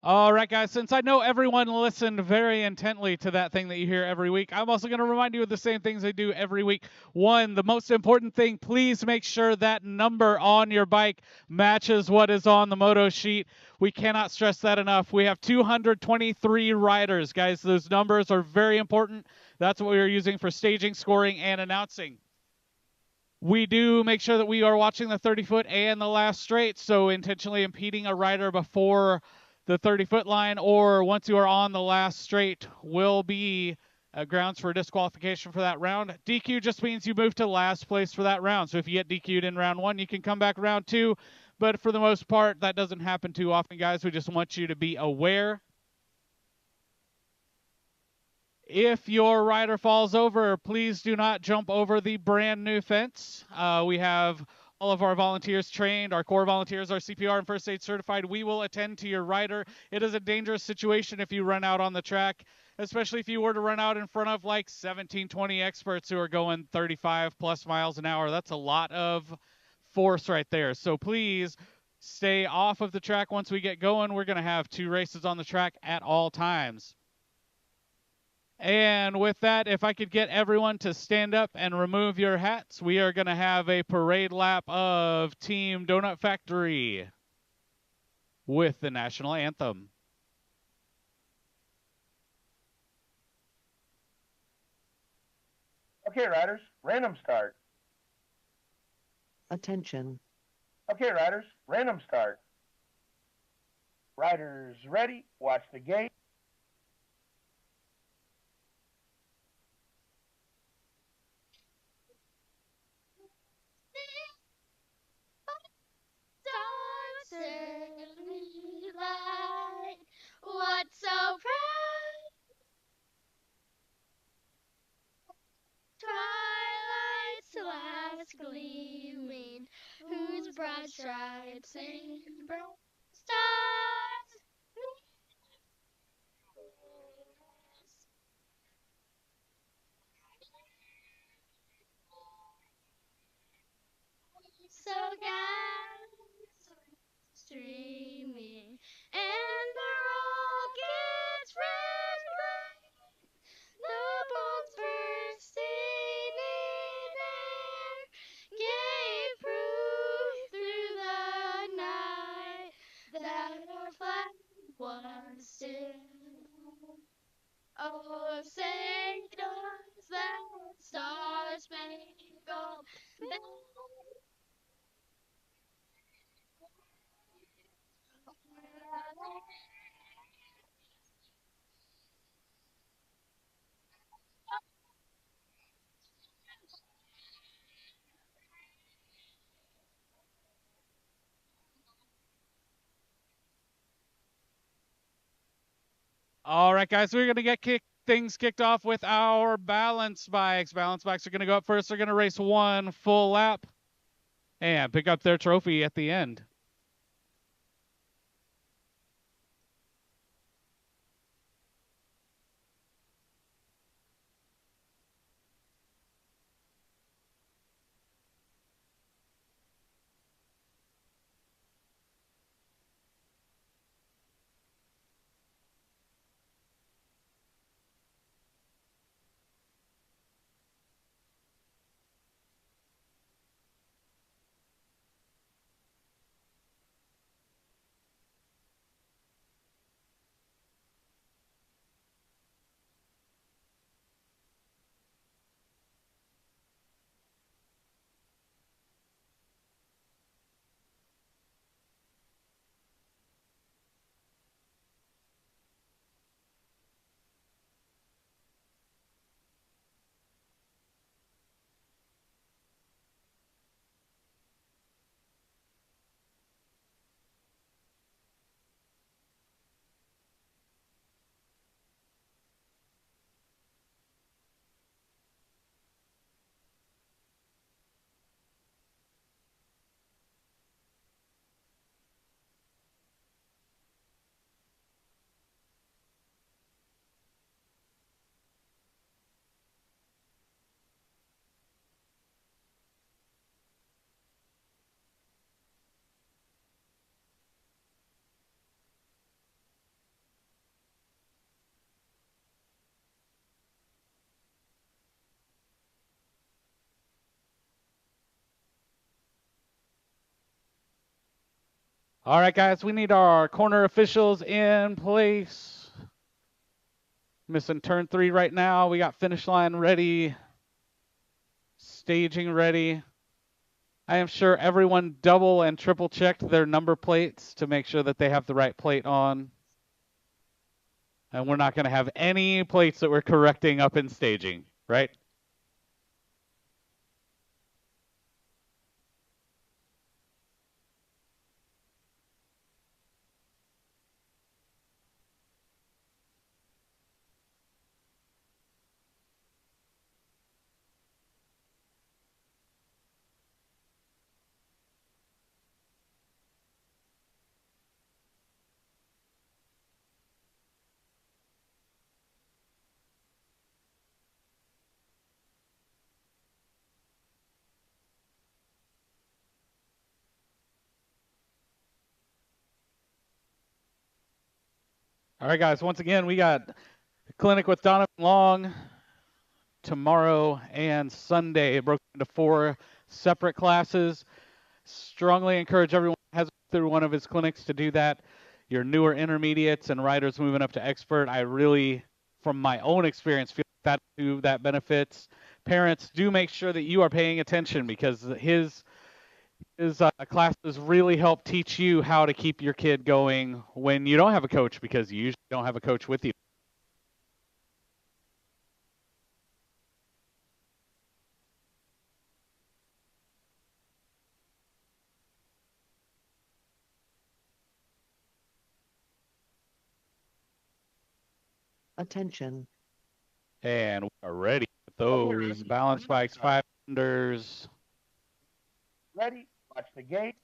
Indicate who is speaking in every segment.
Speaker 1: All right, guys, since I know everyone listened very intently to that thing that you hear every week, I'm also going to remind you of the same things I do every week. One, the most important thing, please make sure that number on your bike matches what is on the moto sheet. We cannot stress that enough. We have 223 riders, guys. Those numbers are very important. That's what we are using for staging, scoring, and announcing. We do make sure that we are watching the 30-foot and the last straight, so intentionally impeding a rider before the 30-foot line or once you are on the last straight will be grounds for disqualification for that round. DQ just means you move to last place for that round. So if you get DQ'd in round one, you can come back round two. But for the most part, that doesn't happen too often, guys. We just want you to be aware. If your rider falls over, please do not jump over the brand new fence. We have all of our volunteers trained, our core volunteers are CPR and first aid certified. We will attend to your rider. It is a dangerous situation if you run out on the track, especially if you were to run out in front of like 17, 20 experts who are going 35 plus miles an hour. That's a lot of force right there. So please stay off of the track once we get going. We're going to have 2 races on the track at all times. And with that, if I could get everyone to stand up and remove your hats, we are going to have a parade lap of Team Donut Factory with the national anthem.
Speaker 2: Okay, riders, random start.
Speaker 3: Attention.
Speaker 2: Okay, riders, random start. Riders ready, watch the gate.
Speaker 4: Certainly light. What's so bright? Twilight's last gleaming, whose broad stripes and bright stars so streaming, and the rocket's red glare, the bombs bursting in air, gave proof through the night that our flag was still. Oh, say does that star-spangled banner
Speaker 1: All right, guys, we're going to get things kicked off with our balance bikes. Balance bikes are going to go up first. They're going to race 1 full lap and pick up their trophy at the end. All right, guys, we need our corner officials in place. Missing turn 3 right now. We got finish line ready, staging ready. I am sure everyone double and triple checked their number plates to make sure that they have the right plate on. And we're not going to have any plates that we're correcting up in staging, right? All right, guys, once again, we got a clinic with Donovan Long tomorrow and Sunday, broken into 4 separate classes. Strongly encourage everyone who has through one of his clinics to do that. Your newer intermediates and riders moving up to expert, I really, from my own experience, feel that benefits. Parents, do make sure that you are paying attention because his classes really help teach you how to keep your kid going when you don't have a coach, because you usually don't have a coach with you.
Speaker 3: Attention.
Speaker 1: And we are ready with those balance bikes, 500s.
Speaker 2: Ready? Watch the gate.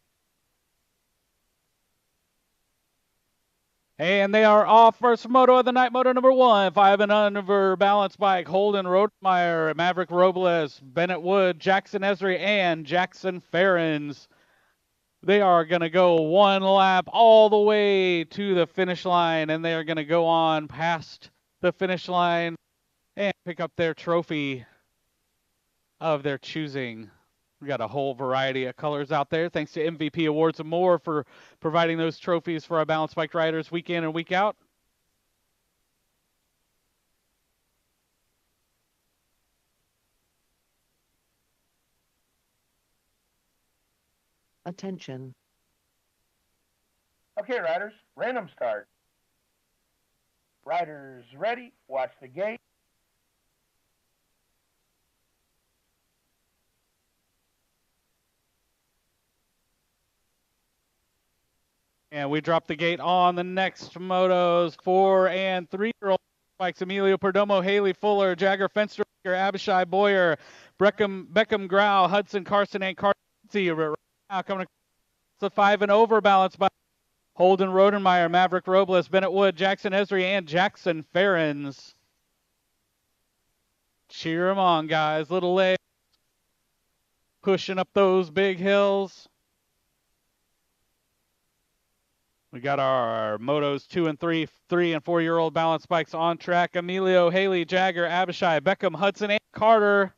Speaker 1: And they are off. First moto of the night, moto number 1, 5 and under balance bike, Holden Rodemeyer, Maverick Robles, Bennett Wood, Jackson Esri, and Jackson Ferrens. They are going to go 1 lap all the way to the finish line, and they are going to go on past the finish line and pick up their trophy of their choosing. We got a whole variety of colors out there. Thanks to MVP Awards and more for providing those trophies for our balance bike riders week in and week out.
Speaker 3: Attention.
Speaker 2: Okay, riders, random start. Riders ready? Watch the gate.
Speaker 1: And we drop the gate on the next motos. 4 and 3-year-old bikes: Emilio Perdomo, Haley Fuller, Jagger Fenster, Abishai Boyer, Beckham Grau, Hudson Carson, and Carson. Now coming to the 5 and over balance by Holden Rodenmeyer, Maverick Robles, Bennett Wood, Jackson Esri, and Jackson Ferrens. Cheer them on, guys. Little legs pushing up those big hills. We got our motos 2 and 3, 3 and 4-year-old balance bikes on track. Emilio, Haley, Jagger, Abishai, Beckham, Hudson, and Carter.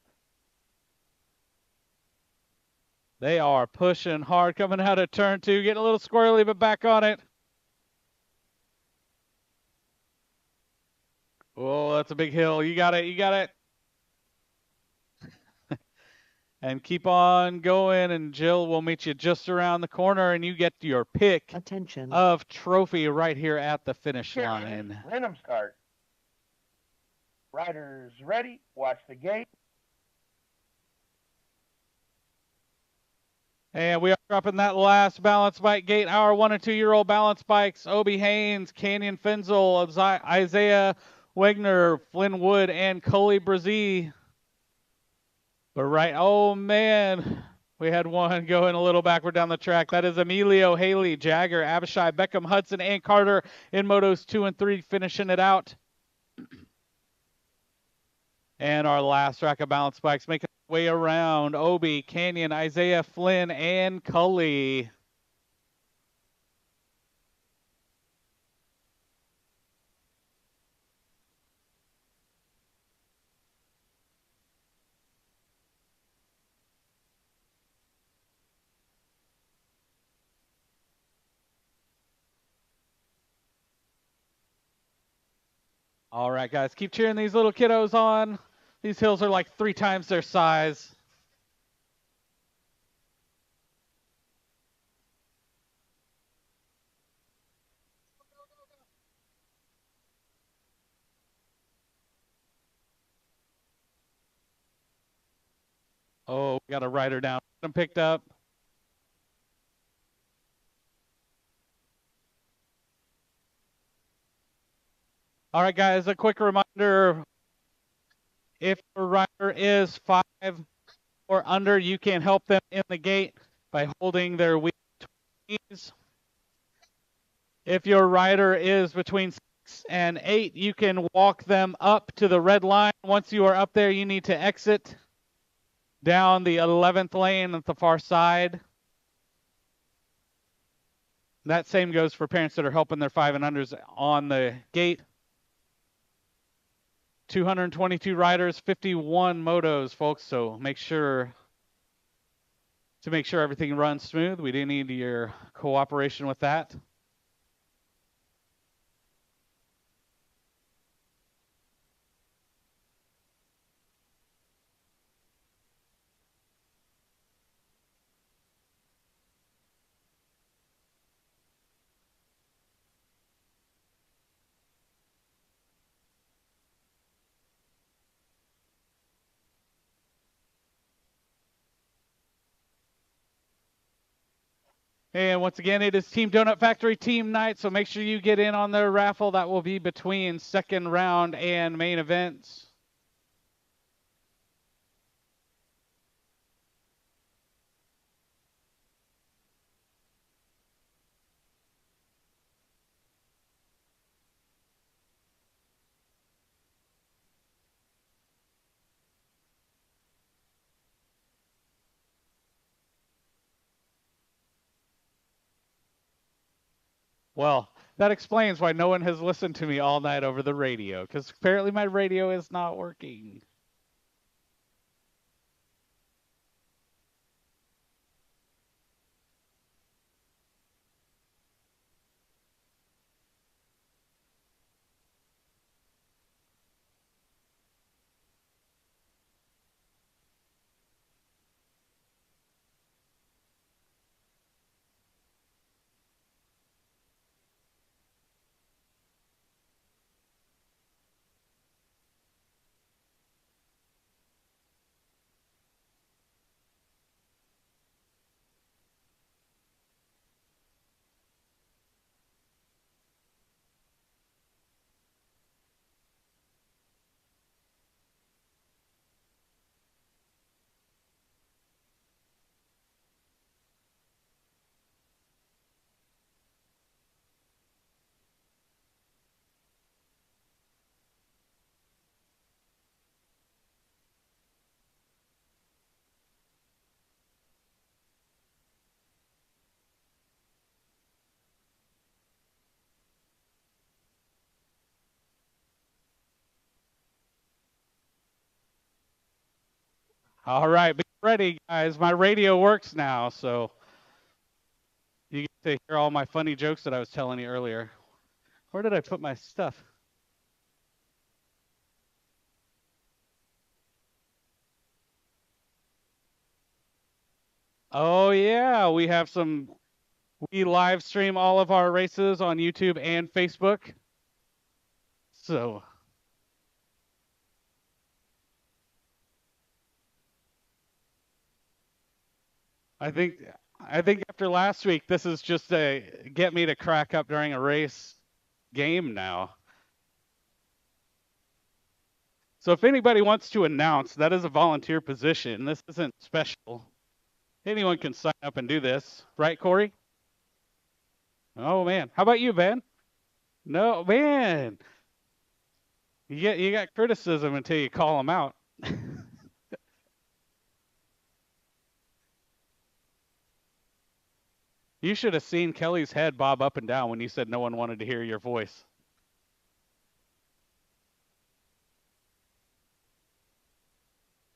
Speaker 1: They are pushing hard coming out of turn 2, getting a little squirrely, but back on it. Oh, that's a big hill. You got it. You got it. And keep on going, and Jill will meet you just around the corner, and you get your pick
Speaker 3: Attention.
Speaker 1: of trophy right here at the finish
Speaker 2: Okay,
Speaker 1: line.
Speaker 2: random start. Riders ready? Watch the gate.
Speaker 1: And we are dropping that last balance bike gate. Our 1 and 2-year-old balance bikes: Obi Haynes, Canyon Fenzel, Isaiah Wegner, Flynn Wood, and Cully Brazee. But right, oh man, we had one going a little backward down the track. That is Emilio, Haley, Jagger, Abishai, Beckham, Hudson, and Carter in motos 2 and 3, finishing it out. And our last rack of balance bikes making their way around: Obi, Canyon, Isaiah, Flynn, and Cully. All right, guys, keep cheering these little kiddos on. These hills are like 3 times their size. Oh, we got a rider down. Get him picked up. All right, guys, a quick reminder. If your rider is 5 or under, you can help them in the gate by holding their wheels. If your rider is between 6 and 8, you can walk them up to the red line. Once you are up there, you need to exit down the 11th lane at the far side. That same goes for parents that are helping their 5 and unders on the gate. 222 riders, 51 motos, folks. So make sure everything runs smooth. We do need your cooperation with that. And once again, it is Team Donut Factory team night, so make sure you get in on their raffle. That will be between second round and main events. Well, that explains why no one has listened to me all night over the radio, because apparently my radio is not working. All right, be ready, guys. My radio works now, so you get to hear all my funny jokes that I was telling you earlier. Where did I put my stuff? Oh yeah, we live stream all of our races on YouTube and Facebook. So I think I think after last week, this is just a get me to crack up during a race game now. So if anybody wants to announce, that is a volunteer position. This isn't special. Anyone can sign up and do this, right, Corey? Oh man, how about you, Ben? No, man. You got criticism until you call them out. You should have seen Kelly's head bob up and down when you said no one wanted to hear your voice.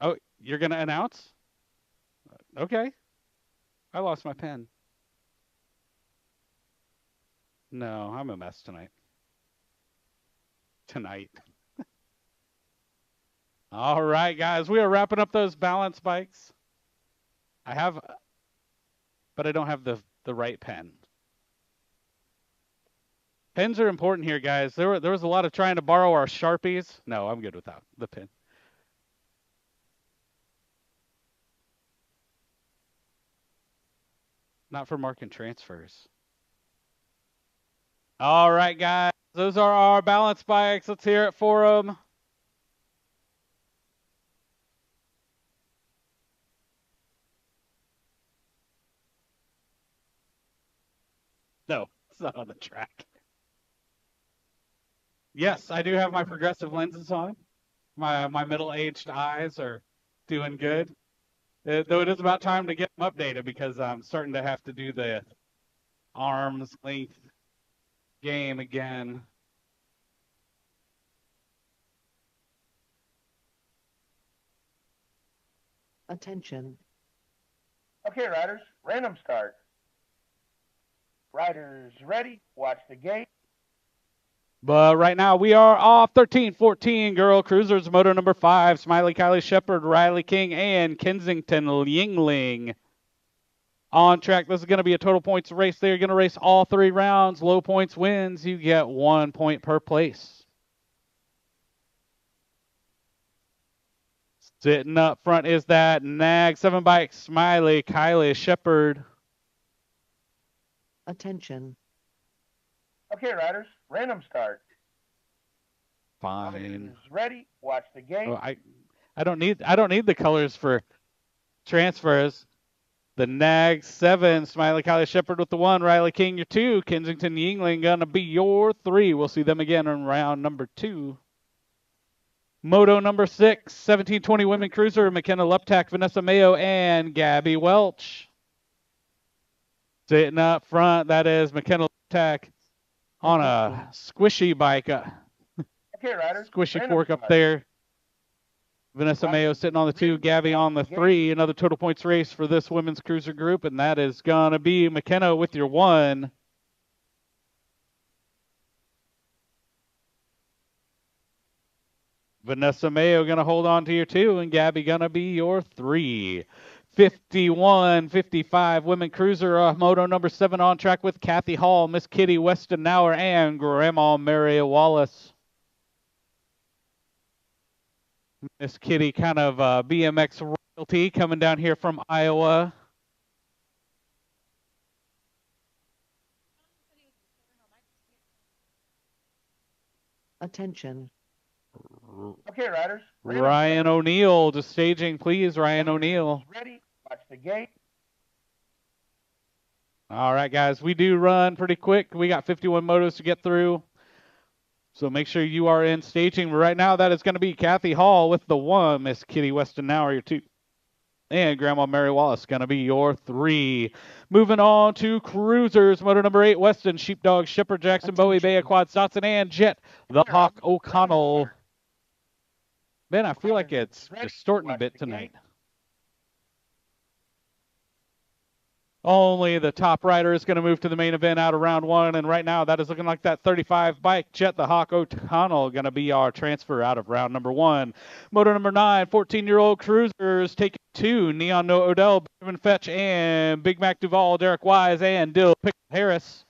Speaker 1: Oh, you're gonna announce? Okay. I lost my pen. No, I'm a mess tonight. tonight. All right, guys, we are wrapping up those balance bikes. I have, but I don't have the right pen. Pens are important here, guys. There was a lot of trying to borrow our Sharpies. No, I'm good without the pen. Not for marking transfers. All right, guys. Those are our balance bikes. Let's hear it for them. No, it's not on the track. Yes, I do have my progressive lenses on. My middle-aged eyes are doing good. Though it is about time to get them updated because I'm starting to have to do the arms length game again.
Speaker 3: Attention.
Speaker 2: Okay, riders, random start. Riders ready, watch the gate.
Speaker 1: But right now we are off 13-14 Girl Cruisers, moto number 5, Smiley Kylie Shepard, Riley King, and Kensington Yingling. On track, this is going to be a total points race. They're going to race all 3 rounds. Low points wins. You get 1 point per place. Sitting up front is that Nag 7 bike, Smiley Kylie Shepard.
Speaker 3: Attention.
Speaker 2: Okay, riders, random start.
Speaker 1: Fine.
Speaker 2: Riders ready, watch the gate.
Speaker 1: Oh, I don't need the colors for transfers. The Nag 7, Smiley Kylie Shepard with the 1, Riley King your 2, Kensington Yingling gonna be your 3. We'll see them again in round number 2. Moto number 6, 1720 Women Cruiser, McKenna Luptak, Vanessa Mayo, and Gabby Welch. Sitting up front, that is McKenna Luptak on a squishy bike.
Speaker 2: Okay, riders,
Speaker 1: Squishy
Speaker 2: random
Speaker 1: fork up
Speaker 2: start.
Speaker 1: there. Vanessa Mayo sitting on the 2, Gabby on the 3. Another total points race for this women's cruiser group, and that is going to be McKenna with your 1. Vanessa Mayo going to hold on to your 2, and Gabby going to be your 3. 51-55 women cruiser, moto number 7 on track with Kathy Hall, Miss Kitty Westenauer, and Grandma Mary Wallace. Miss Kitty, kind of BMX royalty, coming down here from Iowa.
Speaker 3: Attention.
Speaker 2: Okay, riders.
Speaker 1: Ryan O'Neill, to staging, please. Ryan O'Neill.
Speaker 2: Ready, watch the gate.
Speaker 1: All right, guys, we do run pretty quick. We got 51 motos to get through. So make sure you are in staging. Right now, that is going to be Kathy Hall with the 1, Miss Kitty Westenauer, your 2. And Grandma Mary Wallace going to be your 3. Moving on to cruisers, motor number 8, Weston, Sheepdog, Shepard, Jackson, Bowie, Bay, Quad, Stotson, and Jet, the Hawk O'Connell. Man, I feel like it's distorting a bit tonight. Only the top rider is going to move to the main event out of round 1, and right now that is looking like that 35 bike, Jet the Hawk O'Connell, going to be our transfer out of round number 1. Motor number 9, 14-year-old cruisers taking 2, Neon No Odell, Benjamin Fetch, and Big Mac Duval, Derek Wise, and Dill Pickett Harris.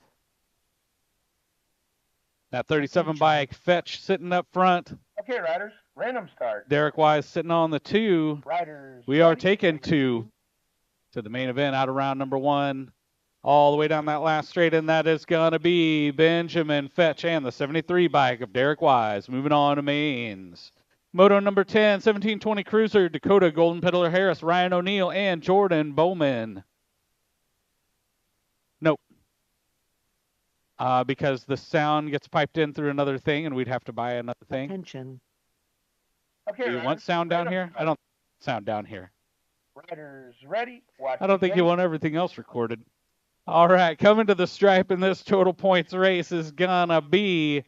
Speaker 1: That 37 bike, Fetch sitting up front.
Speaker 2: Okay, riders, random start.
Speaker 1: Derek Wise sitting on the 2.
Speaker 2: Riders.
Speaker 1: We are taking 2 to the main event out of round number 1, all the way down that last straight, and that is going to be Benjamin Fetch and the 73 bike of Derek Wise. Moving on to mains. Moto number 10, 1720 Cruiser, Dakota Golden Peddler Harris, Ryan O'Neill, and Jordan Bowman. Nope. Because the sound gets piped in through another thing, and we'd have to buy another thing.
Speaker 3: Attention.
Speaker 2: Okay,
Speaker 1: Do you want sound down here? I don't sound down here.
Speaker 2: Riders ready, watch
Speaker 1: I don't think you want everything else recorded. All right, coming to the stripe in this total points race is gonna be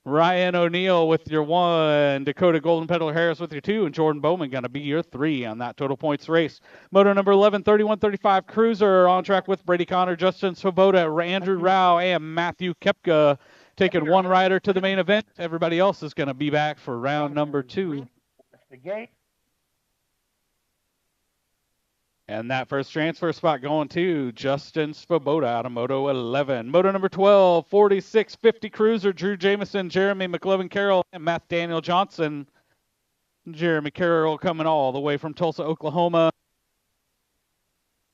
Speaker 1: Ryan O'Neill with your 1, Dakota Golden Peddler Harris with your 2, and Jordan Bowman gonna be your 3 on that total points race. Moto number 11, 3135 Cruiser on track with Brady Connor, Justin Svoboda, Andrew Rao, and Matthew Kepka. taking one rider to the main event. Everybody else is going to be back for round number 2.
Speaker 2: Watch the gate.
Speaker 1: And that first transfer spot going to Justin Svoboda out of Moto 11. Moto number 12, 4650 Cruiser, Drew Jameson, Jeremy McLovin Carroll, and Matt Daniel Johnson. Jeremy Carroll coming all the way from Tulsa, Oklahoma.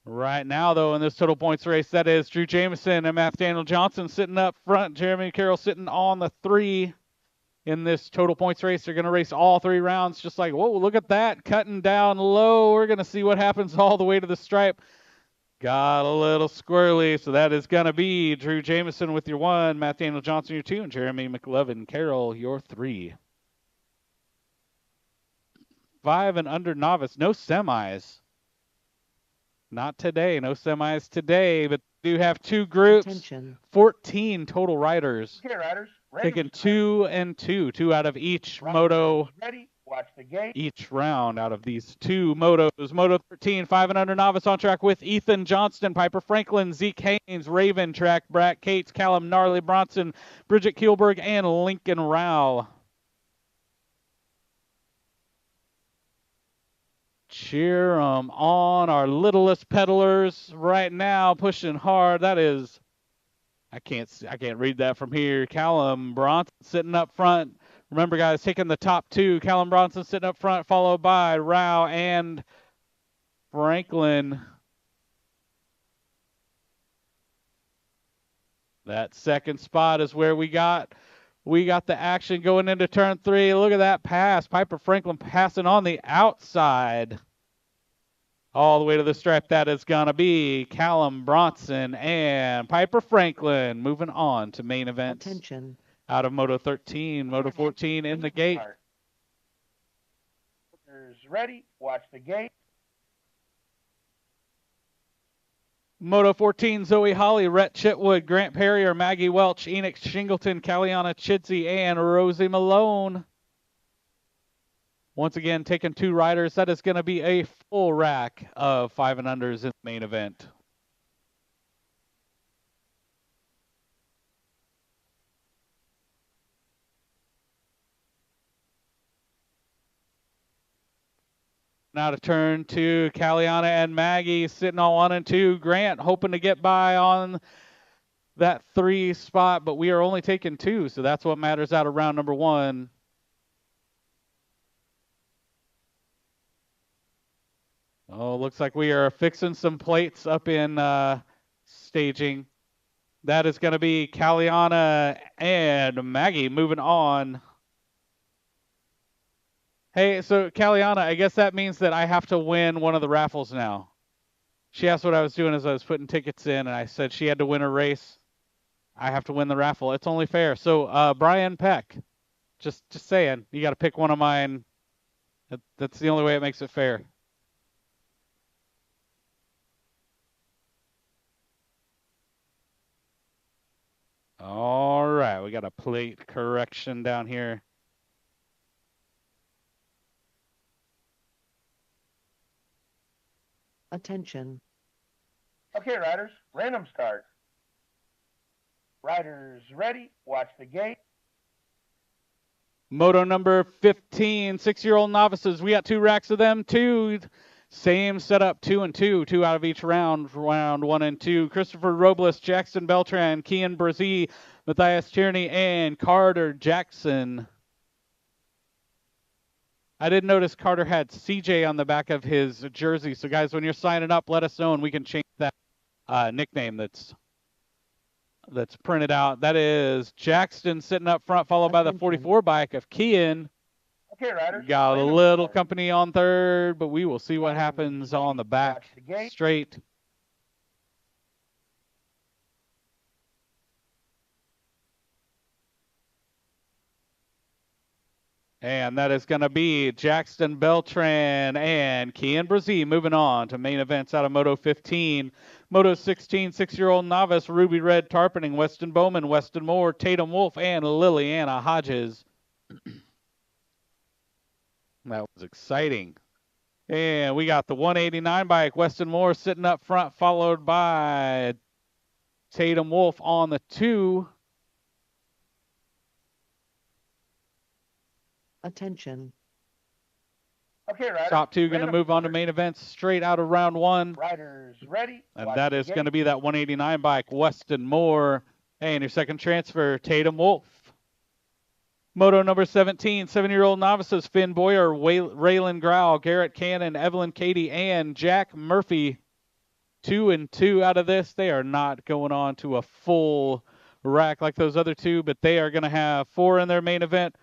Speaker 1: Right now, though, in this total points race, that is Drew Jameson and Matt Daniel Johnson sitting up front. Jeremy Carroll sitting on the 3 in this total points race. They're going to race all 3 rounds, just like, whoa, look at that, cutting down low. We're going to see what happens all the way to the stripe. Got a little squirrely, so that is going to be Drew Jameson with your 1, Matt Daniel Johnson your 2, and Jeremy McLovin Carroll your 3. 5 and under novice, no semis. Not today, no semis today, but do have 2 groups,
Speaker 3: Attention.
Speaker 1: 14 total riders.
Speaker 2: Okay, riders.
Speaker 1: Taking 2 and 2, 2 out of each moto,
Speaker 2: Ready. Watch the gate.
Speaker 1: each round out of these 2 motos. Moto 13, 5 and under novice on track with Ethan Johnston, Piper Franklin, Zeke Haynes, Raven Track, Brett Cates, Callum Gnarly Bronson, Bridget Kielberg, and Lincoln Rao. Cheer 'em on, our littlest pedalers right now, pushing hard. That is, I can't read that from here. Callum Bronson sitting up front. Remember, guys, taking the top 2. Callum Bronson sitting up front, followed by Rao and Franklin. That second spot is where we got the action going into turn 3. Look at that pass. Piper Franklin passing on the outside. All the way to the stripe. That is going to be Callum Bronson and Piper Franklin moving on to main events.
Speaker 3: Attention.
Speaker 1: Out of Moto 13, Moto 14 in the gate.
Speaker 2: Ready. Watch the gate.
Speaker 1: Moto 14, Zoe Holly, Rhett Chitwood, Grant Perry, Maggie Welch, Enoch Shingleton, Kalliana Chidsey, and Rosie Malone. Once again, taking 2 riders. That is going to be a full rack of 5 and unders in the main event. Now to turn to Kalliana and Maggie sitting on 1 and 2. Grant hoping to get by on that 3 spot, but we are only taking 2, so that's what matters out of round number 1. Oh, looks like we are fixing some plates up in staging. That is going to be Kalliana and Maggie moving on. Hey, so Kalliana, I guess that means that I have to win one of the raffles now. She asked what I was doing as I was putting tickets in, and I said she had to win a race. I have to win the raffle. It's only fair. So, Brian Peck, just saying, you got to pick one of mine. That's the only way it makes it fair. All right, we got a plate correction down here.
Speaker 3: Attention.
Speaker 2: Okay, riders. Random start. Riders ready. Watch the gate.
Speaker 1: Moto number 15, 6-year-old novices. We got 2 racks of them, 2. Same setup, 2 and 2, 2 out of each round 1 and 2. Christopher Robles, Jackson Beltran, Kian Brzee, Matthias Tierney, and Carter Jackson. I did notice Carter had CJ on the back of his jersey. So, guys, when you're signing up, let us know, and we can change that nickname that's printed out. That is Jackson sitting up front, followed by the 44 bike of Kian.
Speaker 2: Okay, riders.
Speaker 1: Got a little company on 3rd, but we will see what happens on the back straight. And that is going to be Jackson Beltran and Kian Brzee moving on to main events out of Moto 15. Moto 16, 6-year-old novice, Ruby Red Tarpening, Weston Bowman, Weston Moore, Tatum Wolf, and Liliana Hodges. That was exciting. And we got the 189 bike, Weston Moore sitting up front, followed by Tatum Wolf on the 2.
Speaker 3: Attention.
Speaker 2: Okay, riders.
Speaker 1: Top two going to
Speaker 2: random
Speaker 1: move on to
Speaker 2: start.
Speaker 1: main events straight out of round one.
Speaker 2: Riders ready.
Speaker 1: And
Speaker 2: Watch
Speaker 1: that
Speaker 2: the
Speaker 1: is going to
Speaker 2: gate.
Speaker 1: be that 189 bike, Weston Moore. And your second transfer, Tatum Wolf. Moto number 17, 7-year-old novices, Finn Boyer, Raylan Grau, Garrett Cannon, Evelyn Katie, and Jack Murphy. 2 and 2 out of this. They are not going on to a full rack like those other two, but they are going to have 4 in their main event.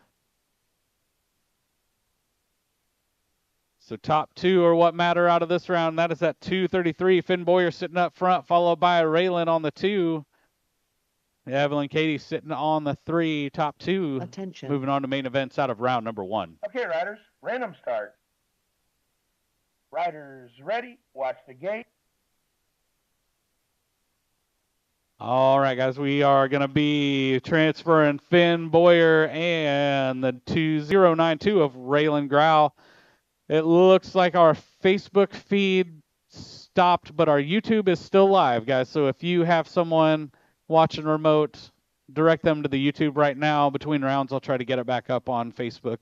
Speaker 1: So top 2 are what matter out of this round. That is that 233. Finn Boyer sitting up front, followed by Raylan on the 2. Evelyn Katie sitting on the 3, top 2.
Speaker 3: Attention.
Speaker 1: Moving on to main events out of round number 1.
Speaker 2: Okay, riders. Random start. Riders ready. Watch the gate.
Speaker 1: All right, guys, we are going to be transferring Finn Boyer and the 2092 of Raylan Grau. It looks like our Facebook feed stopped, but our YouTube is still live, guys. So if you have someone watching remote, direct them to the YouTube right now. Between rounds, I'll try to get it back up on Facebook.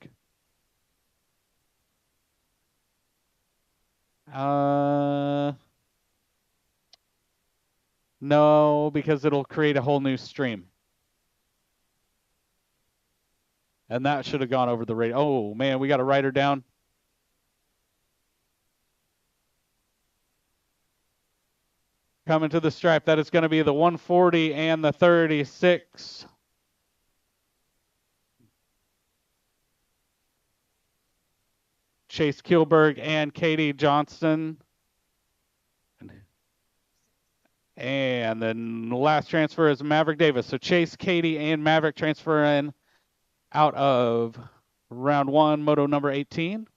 Speaker 1: No, because it'll create a whole new stream. And that should have gone over the radio. Oh, man, we got a rider down. Coming to the stripe, that is going to be the 140 and the 36. Chase Kielberg and Katie Johnson. And then the last transfer is Maverick Davis. So Chase, Katie, and Maverick transfer in out of round 1, moto number 18.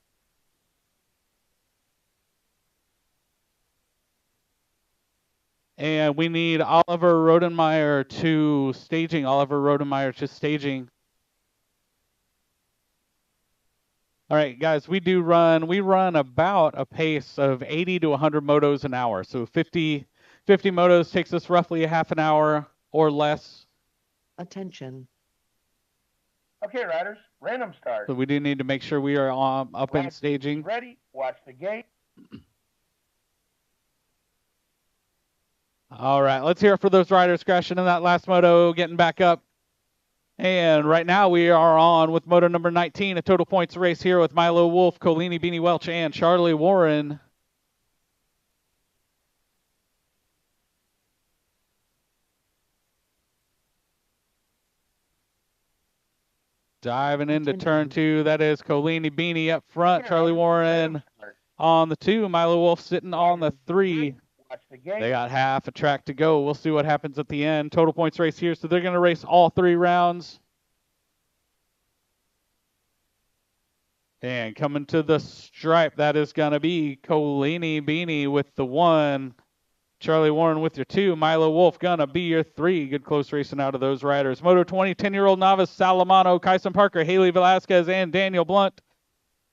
Speaker 1: And we need Oliver Rodenmeyer to staging. Oliver Rodenmeyer to staging. All right, guys, we run about a pace of 80 to 100 motos an hour. So 50 motos takes us roughly a half an hour or less.
Speaker 3: Attention.
Speaker 2: Okay, riders. Random start.
Speaker 1: So we do need to make sure we are up in staging.
Speaker 2: Ready. Watch the gate.
Speaker 1: All right, let's hear it for those riders crashing in that last moto, getting back up. And right now we are on with moto number 19, a total points race here with Milo Wolf, Colini, Beanie Welch, and Charlie Warren. Diving into turn 2, that is Colini, Beanie up front, Charlie Warren on the 2, Milo Wolf sitting on the 3. They got half a track to go. We'll see what happens at the end. Total points race here, so they're going to race all 3 rounds. And coming to the stripe, that is going to be Colini Beanie with the 1. Charlie Warren with your 2. Milo Wolf going to be your 3. Good close racing out of those riders. Moto 20, 10-year-old novice, Salamano, Kyson Parker, Haley Velasquez, and Daniel Blunt.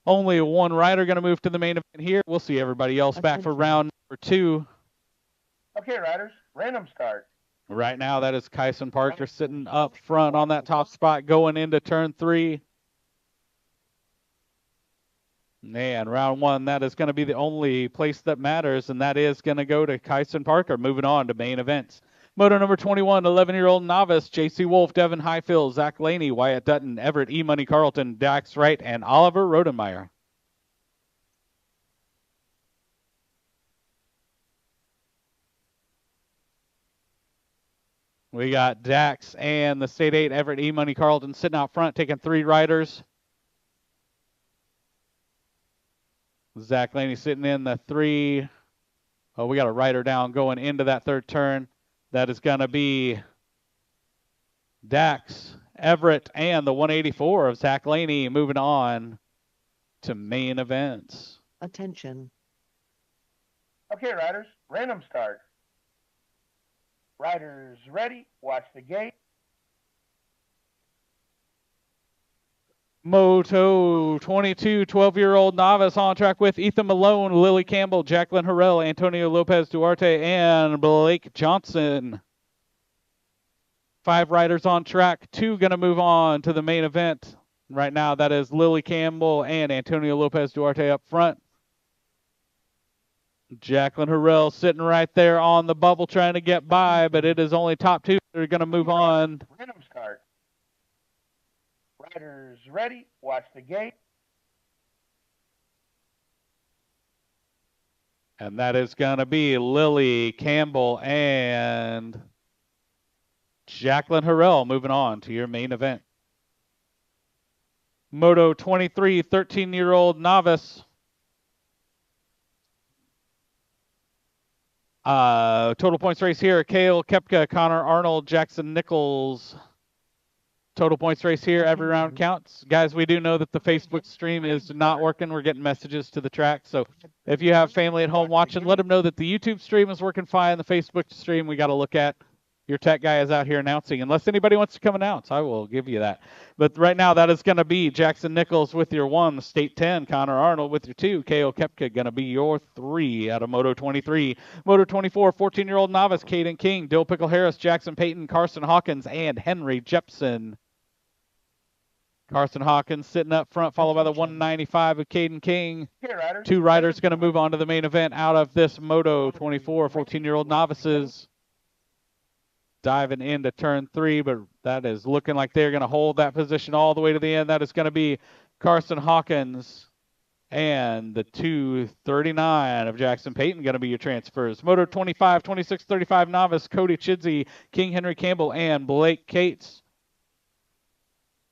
Speaker 1: Only one rider going to move to the main event here. We'll see everybody else back for round number 2.
Speaker 2: Okay, riders. Random start.
Speaker 1: Right now, that is Kyson Parker sitting up front on that top spot going into turn 3. And round 1, that is going to be the only place that matters, and that is going to go to Kyson Parker. Moving on to main events. Moto number 21, 11-year-old novice, J.C. Wolf, Devin Highfield, Zach Laney, Wyatt Dutton, Everett E. Money Carlton, Dax Wright, and Oliver Rodenmeyer. We got Dax and the State 8 Everett E. Money Carlton sitting out front, taking 3 riders. Zach Laney sitting in the 3. Oh, we got a rider down going into that 3rd turn. That is going to be Dax, Everett, and the 184 of Zach Laney moving on to main events.
Speaker 3: Attention.
Speaker 2: Okay, riders. Random start. Riders ready. Watch the gate.
Speaker 1: Moto 22, 12-year-old novice on track with Ethan Malone, Lily Campbell, Jacqueline Harrell, Antonio Lopez Duarte, and Blake Johnson. 5 riders on track. 2 going to move on to the main event. Right now, that is Lily Campbell and Antonio Lopez Duarte up front. Jacqueline Harrell sitting right there on the bubble trying to get by, but it is only top two that are going to move on.
Speaker 2: Random start. Riders ready. Watch the gate.
Speaker 1: And that is going to be Lily Campbell and Jacqueline Harrell moving on to your main event. Moto 23, 13-year-old novice. Total points race here: Kale Kepka, Connor Arnold, Jackson Nichols. Total points race here. Every round counts. Guys, we do know that the Facebook stream is not working. We're getting messages to the track. So if you have family at home watching, let them know that the YouTube stream is working fine. The Facebook stream we got to look at. Your tech guy is out here announcing. Unless anybody wants to come announce, I will give you that. But right now, that is going to be Jackson Nichols with your 1, State 10, Connor Arnold with your 2, Kale Kepka going to be your 3 out of Moto 23. Moto 24, 14-year-old novice, Caden King, Dill Pickle Harris, Jackson Payton, Carson Hawkins, and Henry Jepson. Carson Hawkins sitting up front, followed by the 195 of Caden King. Two riders going to move on to the main event out of this Moto 24, 14-year-old novices. Diving into turn 3, but that is looking like they're going to hold that position all the way to the end. That is going to be Carson Hawkins and the 239 of Jackson Payton going to be your transfers. Moto 25, 26, 35 novice, Cody Chidsey, King Henry Campbell, and Blake Cates.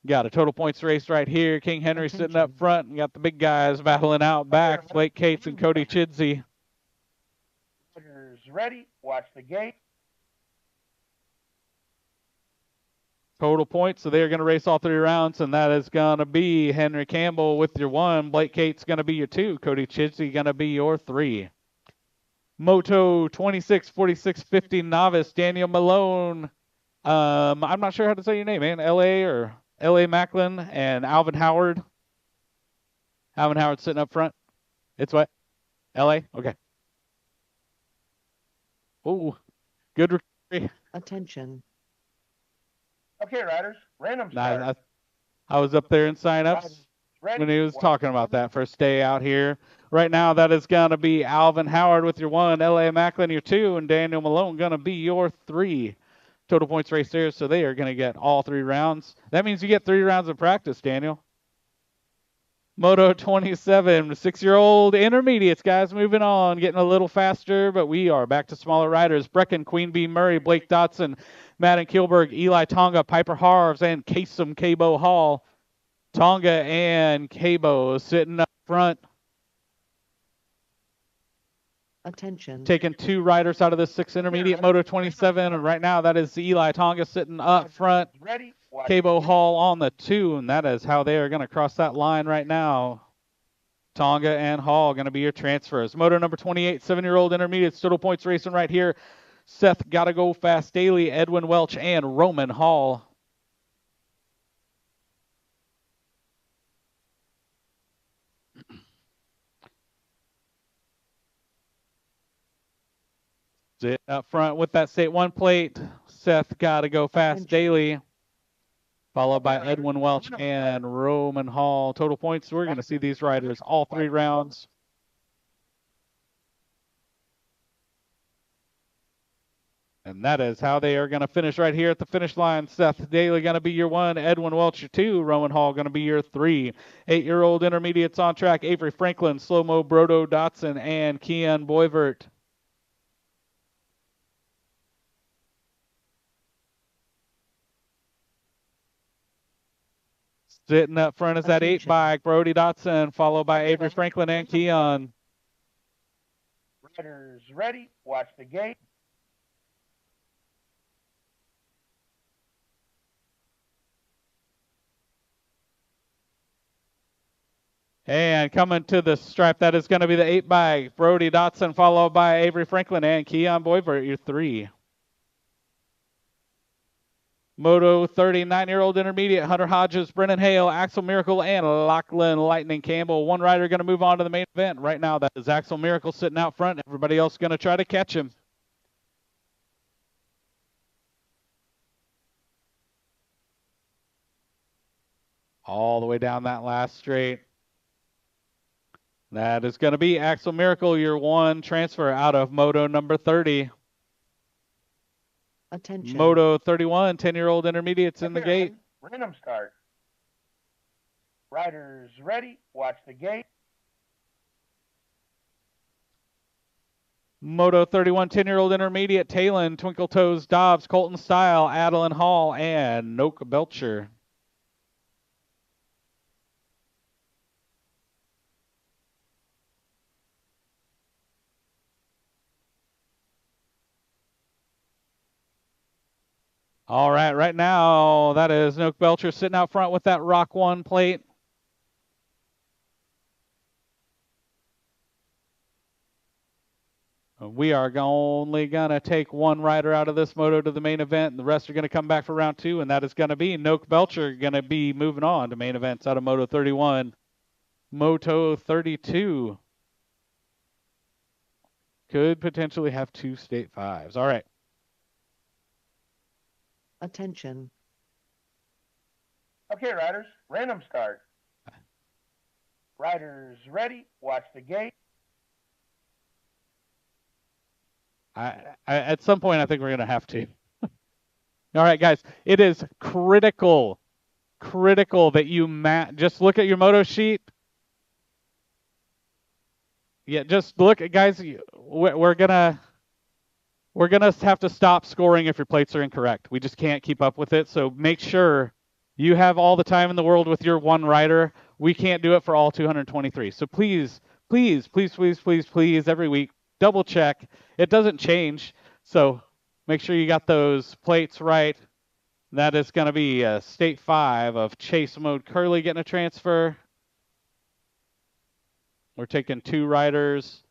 Speaker 1: Got a total points race right here. King Henry sitting up front, and got the big guys battling out back, Blake Cates and Cody Chidsey.
Speaker 2: Ready, watch the gate.
Speaker 1: Total points, so they're going to race all 3 rounds, and that is going to be Henry Campbell with your 1, Blake Cates going to be your 2, Cody Chidsey going to be your 3. Moto 26, 46, 50 novice, Daniel Malone. I'm not sure how to say your name, man. L.A. or L.A. Macklin and Alvin Howard. Alvin Howard sitting up front. It's what? L.A.? Okay. Ooh, good recovery.
Speaker 3: Attention.
Speaker 2: Okay, riders, random start.
Speaker 1: I was up there in sign-ups when he was talking about that first day out here. Right now, that is going to be Alvin Howard with your 1, L.A. Macklin your 2, and Daniel Malone going to be your 3. Total points race there, so they are going to get all 3 rounds. That means you get 3 rounds of practice, Daniel. Moto 27, 6-year-old intermediates, guys, moving on, getting a little faster, but we are back to smaller riders. Brecken, Queen Bee Murray, Blake Dotson, Madden Kilberg, Eli Tonga, Piper Harves, and Kasem Cabo Hall. Tonga and Cabo sitting up front.
Speaker 3: Attention.
Speaker 1: Taking 2 riders out of the 6 intermediate Moto 27, and right now that is Eli Tonga sitting up front. Cabo Hall on the 2, and that is how they are going to cross that line right now. Tonga and Hall going to be your transfers. Moto number 28, 7-year-old intermediates, total points racing right here. Seth Gotta Go Fast Daily, Edwin Welch, and Roman Hall. Sitting up front with that State 1 plate, Seth Gotta Go Fast Daily, followed by Edwin Welch and Roman Hall. Total points, we're going to see these riders all 3 rounds. And that is how they are going to finish right here at the finish line. Seth Daly going to be your 1, Edwin Welch your 2, Roman Hall going to be your 3. 8-year-old intermediates on track, Avery Franklin, Slow-Mo Brodo Dotson, and Kean Boyvert. Sitting up front is that 8 bike, Brody Dotson, followed by Avery Franklin and Keon.
Speaker 2: Riders ready, watch the gate.
Speaker 1: And coming to the stripe, that is going to be the 8 bike, Brody Dotson, followed by Avery Franklin and Keon Boyvert, your 3. Moto 39-year-old intermediate, Hunter Hodges, Brennan Hale, Axel Miracle, and Lachlan Lightning Campbell. 1 rider going to move on to the main event. Right now, that is Axel Miracle sitting out front. Everybody else going to try to catch him. all the way down that last straight. That is going to be Axel Miracle, your one transfer out of Moto number 30.
Speaker 3: Attention.
Speaker 1: Moto 31, 10-year-old intermediates in the gate.
Speaker 2: Random start. Riders ready. Watch the gate.
Speaker 1: Moto 31, 10-year-old intermediate, Talon, Twinkle Toes, Dobbs, Colton Style, Adeline Hall, and Noke Belcher. All right, right now, that is Noke Belcher sitting out front with that Rock 1 plate. We are only going to take one rider out of this moto to the main event, and the rest are going to come back for round 2, and that is going to be Noke Belcher going to be moving on to main events out of Moto 31. Moto 32 could potentially have 2 state 5s. All right.
Speaker 3: Attention.
Speaker 2: Okay, riders, random start. Riders ready. Watch the gate.
Speaker 1: At some point, I think we're going to have to. All right, guys, it is critical that you just look at your moto sheet. Yeah, just look at, guys, we're gonna have to stop scoring if your plates are incorrect. We just can't keep up with it. So make sure you have all the time in the world with your one rider. We can't do it for all 223. So please, every week, double check. It doesn't change. So make sure you got those plates right. That is going to be state 5 of Chase Mode Curly getting a transfer. We're taking 2 riders.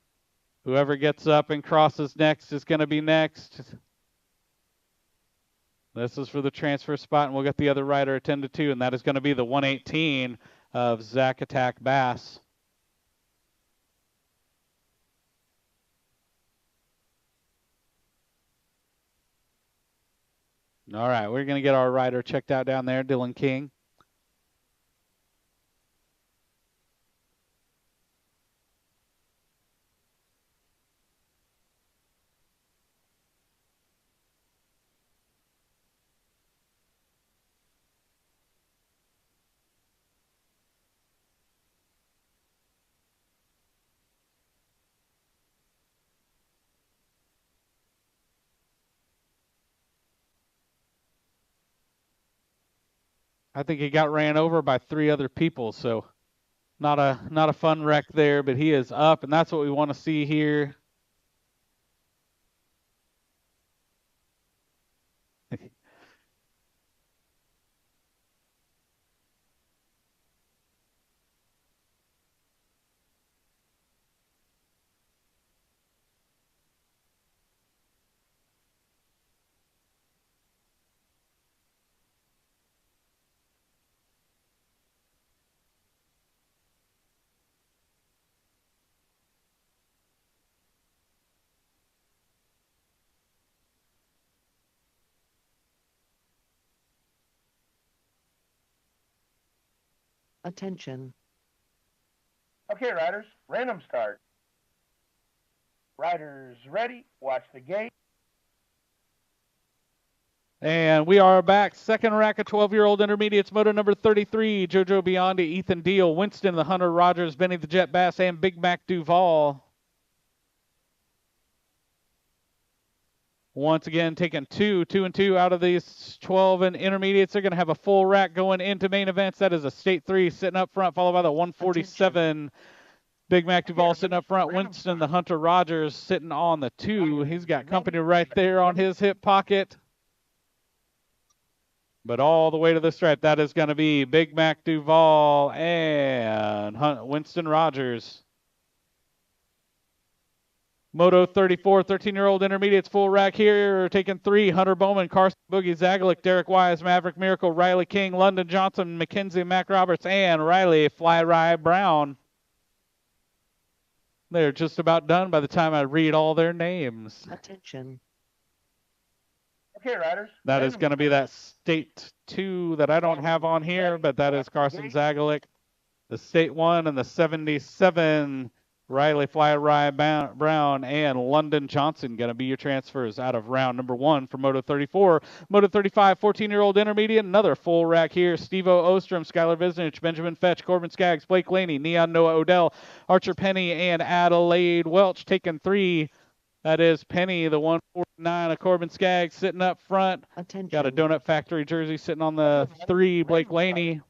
Speaker 1: Whoever gets up and crosses next is going to be next. This is for the transfer spot, and we'll get the other rider attended to, and that is going to be the 118 of Zach Attack Bass. All right, we're going to get our rider checked out down there, Dylan King. I think he got ran over by 3 other people, so not a fun wreck there, but he is up, and that's what we want to see here.
Speaker 3: Attention.
Speaker 2: Okay, riders, random start. Riders ready. Watch the gate.
Speaker 1: And we are back. Second rack of 12-year-old intermediates, moto number 33, JoJo Biondi, Ethan Deal, Winston the Hunter Rogers, Benny the Jet Bass, and Big Mac Duval. Once again, taking 2 and 2 out of these 12 and intermediates. They're going to have a full rack going into main events. That is a state 3 sitting up front, followed by the 147. Attention. Big Mac Duval sitting up front. Winston the Hunter Rogers sitting on the 2. He's got company right there on his hip pocket. But all the way to the stripe, that is going to be Big Mac Duval and Winston Rogers. Moto 34, 13-year-old intermediates full rack here. Taking 3, Hunter Bowman, Carson Boogie Zagalik, Derek Wise, Maverick Miracle, Riley King, London Johnson, Mackenzie Mac Roberts, and Riley Fly Rye Brown. They're just about done by the time I read all their names.
Speaker 3: Attention.
Speaker 2: Okay, riders.
Speaker 1: That is
Speaker 2: random
Speaker 1: going to be
Speaker 2: start.
Speaker 1: that State 2 that I don't have on here, but that is Carson Zagalik. The State 1 and the 77, Riley Fly Rye Brown and London Johnson going to be your transfers out of round number 1 for Moto 34. Moto 35, 14-year-old intermediate, another full rack here. Steve-O Ostrom, Skylar Viznich, Benjamin Fetch, Corbin Skaggs, Blake Laney, Neon Noah Odell, Archer Penny, and Adelaide Welch taking 3. That is Penny, the 149 of Corbin Skaggs sitting up front.
Speaker 3: Attention.
Speaker 1: Got a Donut Factory jersey sitting on the 3, Blake Laney.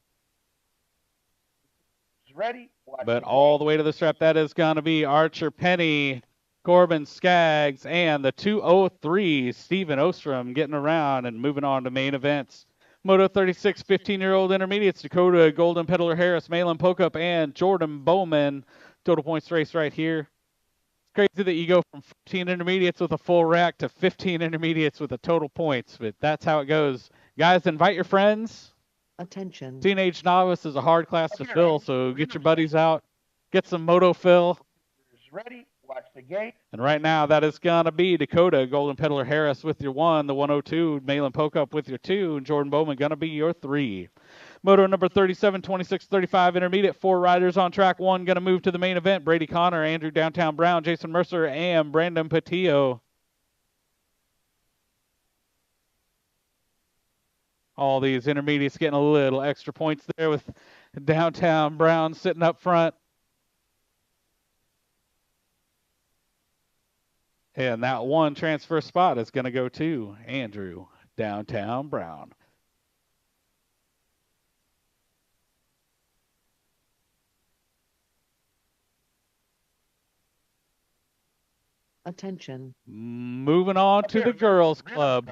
Speaker 2: Ready? Watch
Speaker 1: But
Speaker 2: the
Speaker 1: all
Speaker 2: gate.
Speaker 1: the way to the strap, that is going to be Archer Penny, Corbin Skaggs, and the 203, Stephen Ostrom, getting around and moving on to main events. Moto 36, 15-year-old intermediates, Dakota Golden Peddler Harris, Malin Pokup, and Jordan Bowman. Total points race right here. It's crazy that you go from 14 intermediates with a full rack to 15 intermediates with a total points, but that's how it goes. Guys, invite your friends.
Speaker 3: Attention.
Speaker 1: Teenage Novice is a hard class to fill, so get your buddies out, get some moto fill.
Speaker 2: Ready? Watch the gate.
Speaker 1: And right now, that is going to be Dakota Golden Peddler Harris with your 1, the 102, Malin Pokup with your 2, and Jordan Bowman going to be your 3. Moto number 37, 26, 35 intermediate, 4 riders on track 1 going to move to the main event. Brady Connor, Andrew Downtown Brown, Jason Mercer, and Brandon Patillo. All these intermediates getting a little extra points there with Downtown Brown sitting up front. And that 1 transfer spot is going to go to Andrew Downtown Brown.
Speaker 3: Attention.
Speaker 1: Moving on to the girls club.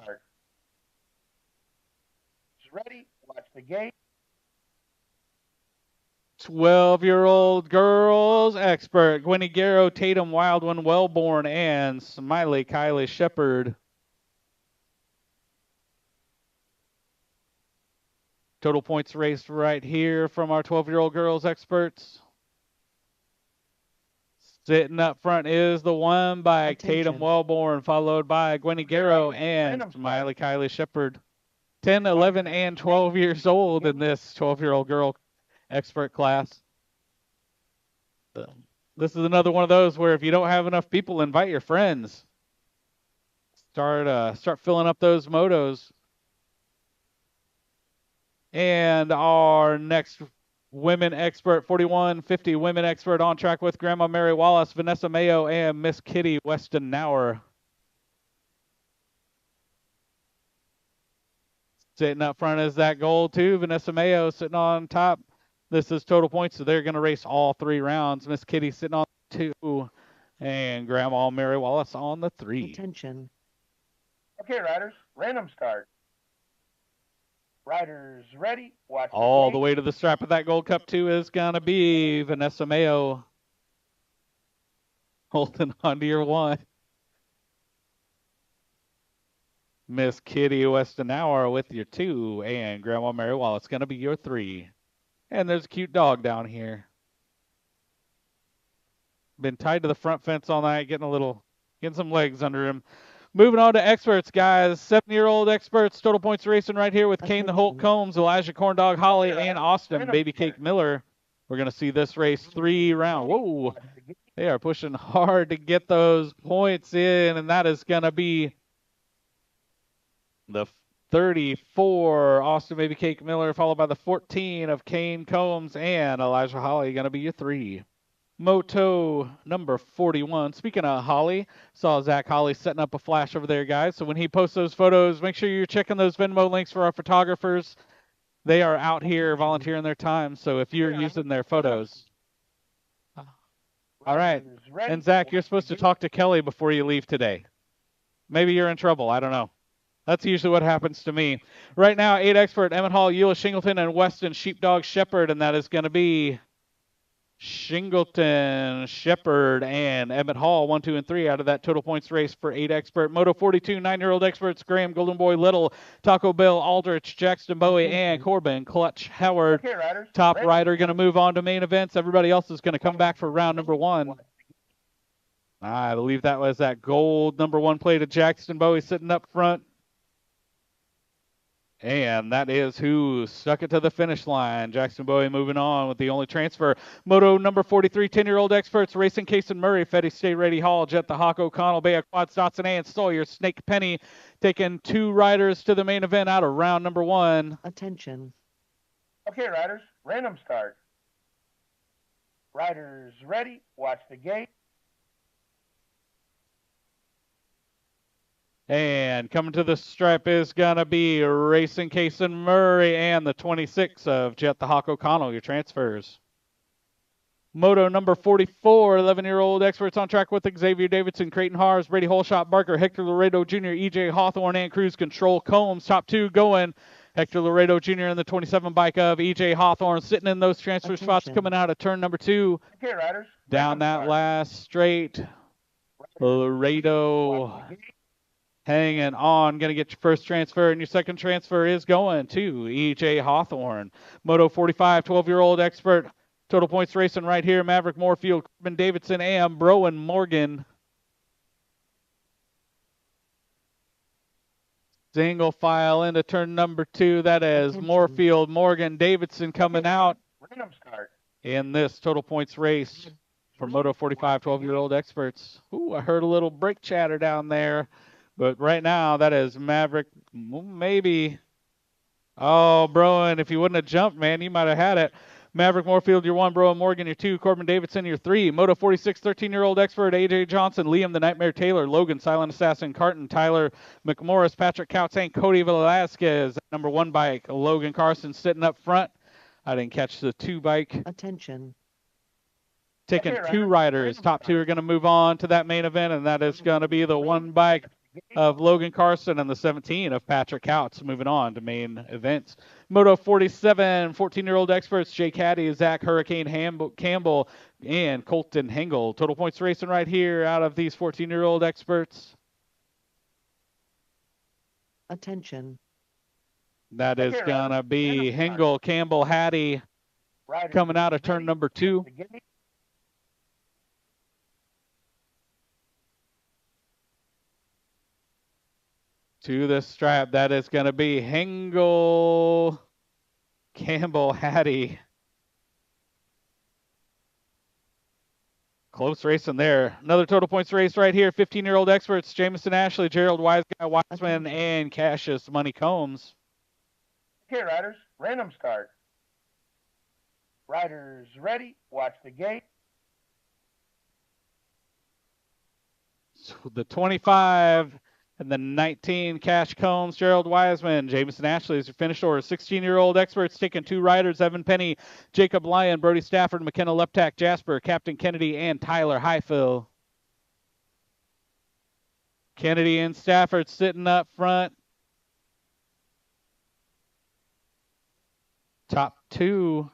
Speaker 2: Ready? Watch the gate.
Speaker 1: 12-year-old girls expert, Gwenny Garrow, Tatum Wildwin, Wellborn, and Smiley Kylie Shepard. Total points raced right here from our 12-year-old girls experts. Sitting up front is the 1 by Tatum Wellborn, followed by Gwenny Garrow and Smiley Kylie Shepard. 10, 11, and 12 years old in this 12-year-old girl expert class. This is another one of those where if you don't have enough people, invite your friends. Start filling up those motos. And our next women expert, 4150 women expert on track with Grandma Mary Wallace, Vanessa Mayo, and Miss Kitty Weston Nauer. Sitting up front is that gold too. Vanessa Mayo sitting on top. This is total points, so they're going to race all 3 rounds. Miss Kitty sitting on 2, and Grandma Mary Wallace on the 3.
Speaker 3: Attention.
Speaker 2: Okay, riders. Random start. Riders ready? Watch
Speaker 1: All
Speaker 2: the
Speaker 1: the way to the strap of that Gold Cup 2 is going to be Vanessa Mayo. Holding on to your 1. Miss Kitty Weston Hour with your 2, and Grandma Mary Wallace going to be your 3. And there's a cute dog down here. Been tied to the front fence all night, getting some legs under him. Moving on to experts, guys. 7-year-old experts, total points racing right here with Kane the Holt Combs, Elijah Corndog Holly, and Austin Baby Cake Miller. We're going to see this race 3 rounds. Whoa. They are pushing hard to get those points in, and that is going to be the 34, Austin Baby Cake Miller, followed by the 14 of Kane Combs, and Elijah Holly going to be your 3. Moto number 41. Speaking of Holly, saw Zach Holly setting up a flash over there, guys. So when he posts those photos, make sure you're checking those Venmo links for our photographers. They are out here volunteering their time, so if you're using their photos. All right. And Zach, you're supposed to talk to Kelly before you leave today. Maybe you're in trouble. I don't know. That's usually what happens to me. Right now, 8 expert, Emmett Hall, Eula Shingleton, and Weston Sheepdog Shepherd, and that is going to be Shingleton, Shepherd, and Emmett Hall, 1, 2, and 3 out of that total points race for 8 expert. Moto 42, 9-year-old experts, Graham, Golden Boy, Little, Taco Bell, Aldrich, Jackson Bowie, and Corbin, Clutch, Howard.
Speaker 2: Okay, riders.
Speaker 1: Top rider going to move on to main events. Everybody else is going to come back for round number 1. I believe that was that gold number 1 plate of Jackson Bowie sitting up front. And that is who stuck it to the finish line. Jackson Bowie moving on with the only transfer. Moto number 43, 10-year-old experts, Racing Cason Murray, Fetty Stay Ready Hall, Jet the Hawk, O'Connell, Bea, Quad, Stotson, and Sawyer, Snake Penny, taking 2 riders to the main event out of round number 1.
Speaker 3: Attention.
Speaker 2: Okay, riders, random start. Riders ready, watch the gate.
Speaker 1: And coming to the stripe is going to be Racing Cason Murray and the 26 of Jet the Hawk O'Connell, your transfers. Moto number 44, 11-year-old experts on track with Xavier Davidson, Creighton Hars, Brady Holshot, Barker, Hector Laredo Jr., EJ Hawthorne, and Cruise Control Combs. Top 2 going. Hector Laredo Jr. in the 27 bike of EJ Hawthorne sitting in those transfer spots coming out of turn number 2.
Speaker 2: Okay, riders.
Speaker 1: Down that last straight. Laredo hanging on, going to get your first transfer, and your second transfer is going to E.J. Hawthorne. Moto 45, 12-year-old expert, total points racing right here, Maverick Moorfield, Corbin Davidson, and Broen Morgan. Single file into turn number 2, that is Moorfield, Morgan, Davidson coming out
Speaker 2: Random start.
Speaker 1: in this total points race for Moto 45, 12-year-old experts. Ooh, I heard a little brake chatter down there. But right now, that is Maverick, maybe. Oh, Broen, if you wouldn't have jumped, man, you might have had it. Maverick Moorfield, your 1. Broen Morgan, your 2. Corbin Davidson, your 3. Moto 46, 13-year-old expert, A.J. Johnson, Liam the Nightmare Taylor, Logan, Silent Assassin, Carton, Tyler McMorris, Patrick Couts, and Cody Velasquez. Number 1 bike, Logan Carson sitting up front. I didn't catch the 2 bike.
Speaker 3: Attention.
Speaker 1: Taking 2 riders. Top 2 are going to move on to that main event, and that is going to be the 1 bike of Logan Carson and the 17 of Patrick Couts moving on to main events. Moto 47, 14-year-old experts, Jay Caddy, Zach Hurricane Campbell, and Colton Hengel. Total points racing right here out of these 14-year-old experts.
Speaker 3: Attention.
Speaker 1: That is going to be Hengel, Campbell, Hattie coming out of turn number 2. To the stripe, that is going to be Hengel, Campbell, Hattie. Close racing there. Another total points race right here. 15-year-old experts, Jamison Ashley, Gerald Wiseman, and Cassius Money Combs.
Speaker 2: Okay, riders, random start. Riders ready, watch the gate.
Speaker 1: So the 25 and the 19, Cash Combs, Gerald Wiseman, Jamison Ashley is your finish order. 16-year-old experts taking 2 riders, Evan Penny, Jacob Lyon, Brody Stafford, McKenna Leptak, Jasper, Captain Kennedy, and Tyler Highfill. Kennedy and Stafford sitting up front. Top 2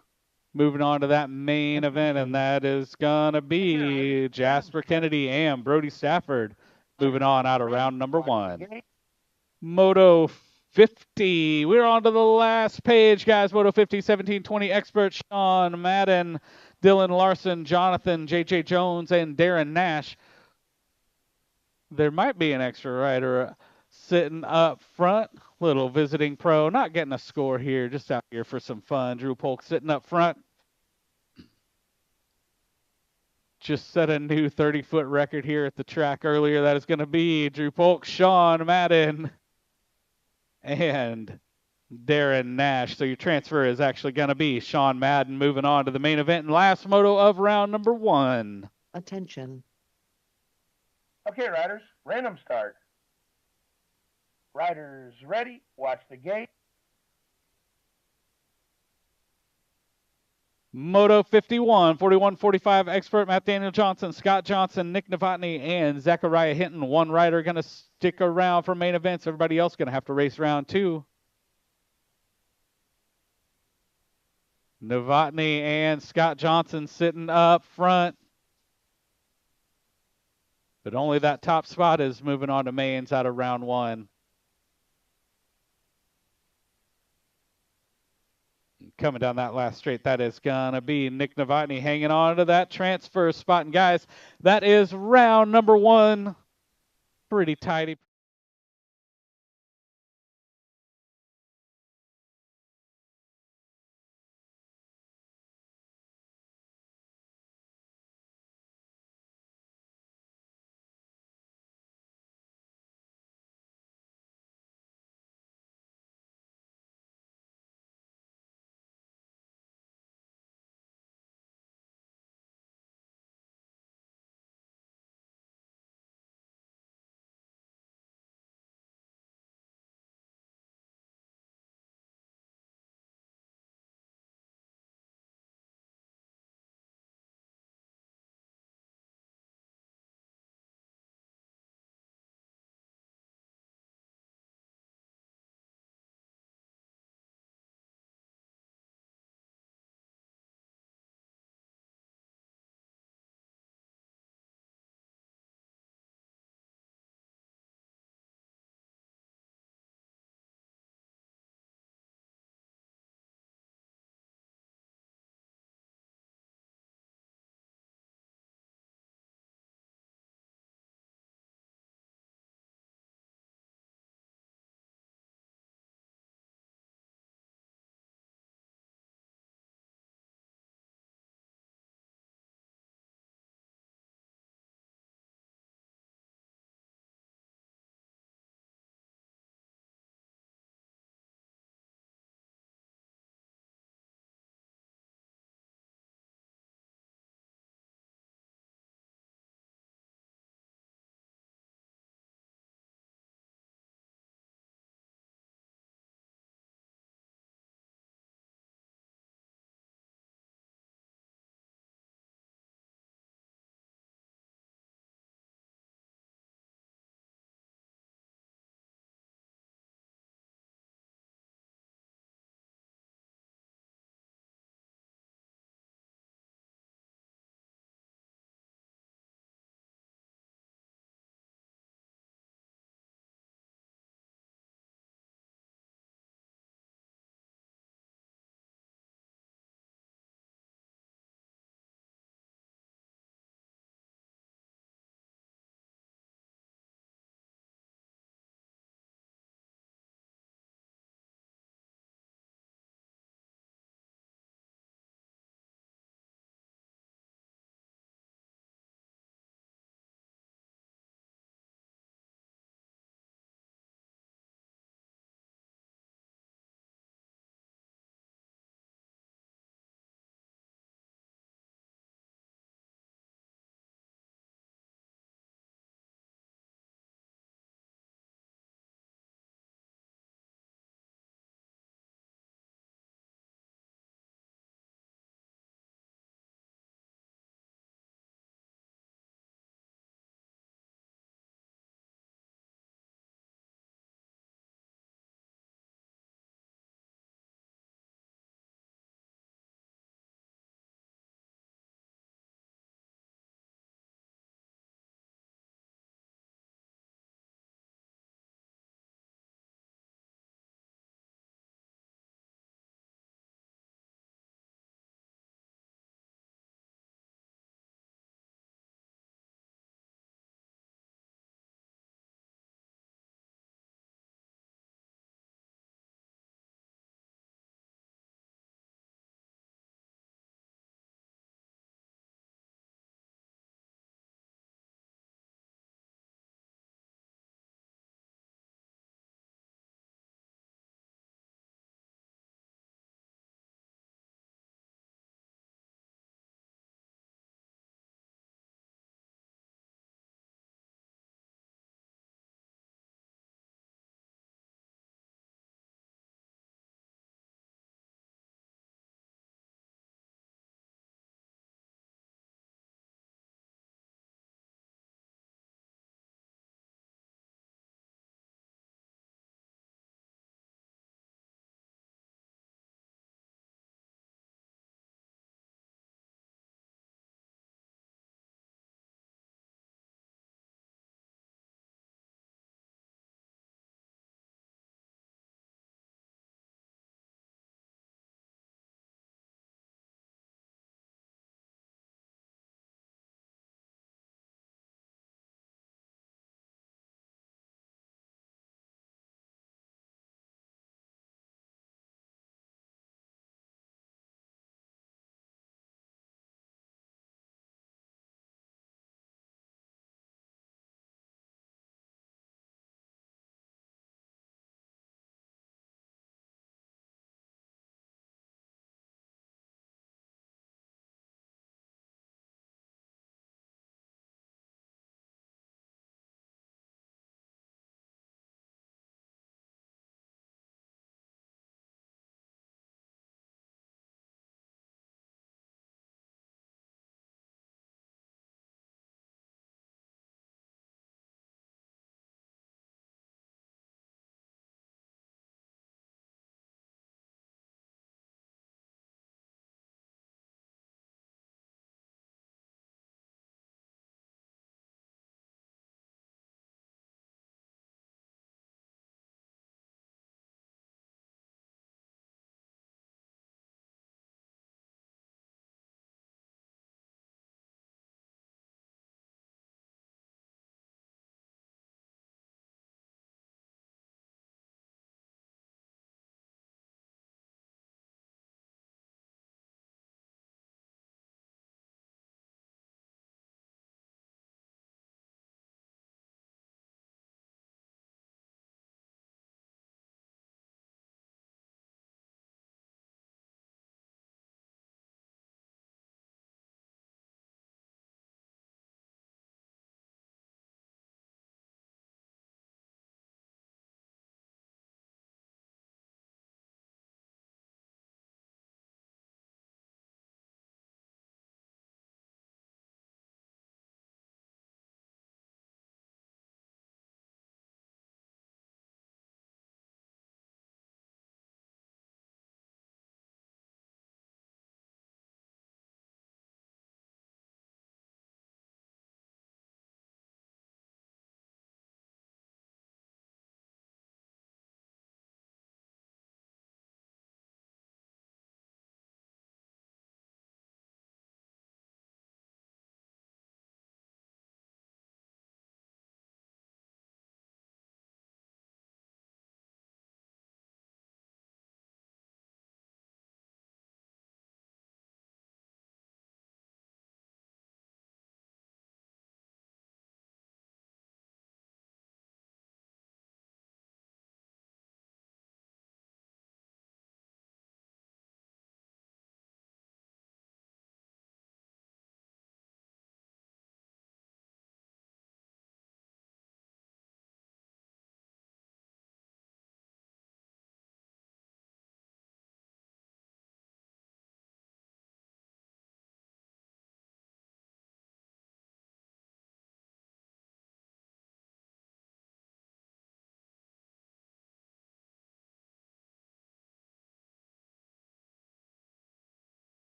Speaker 1: moving on to that main event, and that is going to be Jasper Kennedy and Brody Stafford. Moving on out of round number 1. Moto 50. We're on to the last page, guys. Moto 50, 17, 20 experts. Sean Madden, Dylan Larson, Jonathan, J.J. Jones, and Darren Nash. There might be an extra rider sitting up front. Little visiting pro. Not getting a score here. Just out here for some fun. Drew Polk sitting up front. Just set a new 30-foot record here at the track earlier. That is going to be Drew Polk, Sean Madden, and Darren Nash. So your transfer is actually going to be Sean Madden moving on to the main event and last moto of round number 1.
Speaker 3: Attention.
Speaker 2: Okay, riders, random start. Riders ready, watch the gate.
Speaker 1: Moto 51, 41, 45 expert Matt Daniel Johnson, Scott Johnson, Nick Novotny, and Zachariah Hinton. 1 rider going to stick around for main events. Everybody else going to have to race round 2. Novotny and Scott Johnson sitting up front. But only that top spot is moving on to mains out of round 1. Coming down that last straight, that is going to be Nick Novotny hanging on to that transfer spot. And guys, that is round number 1. Pretty tidy.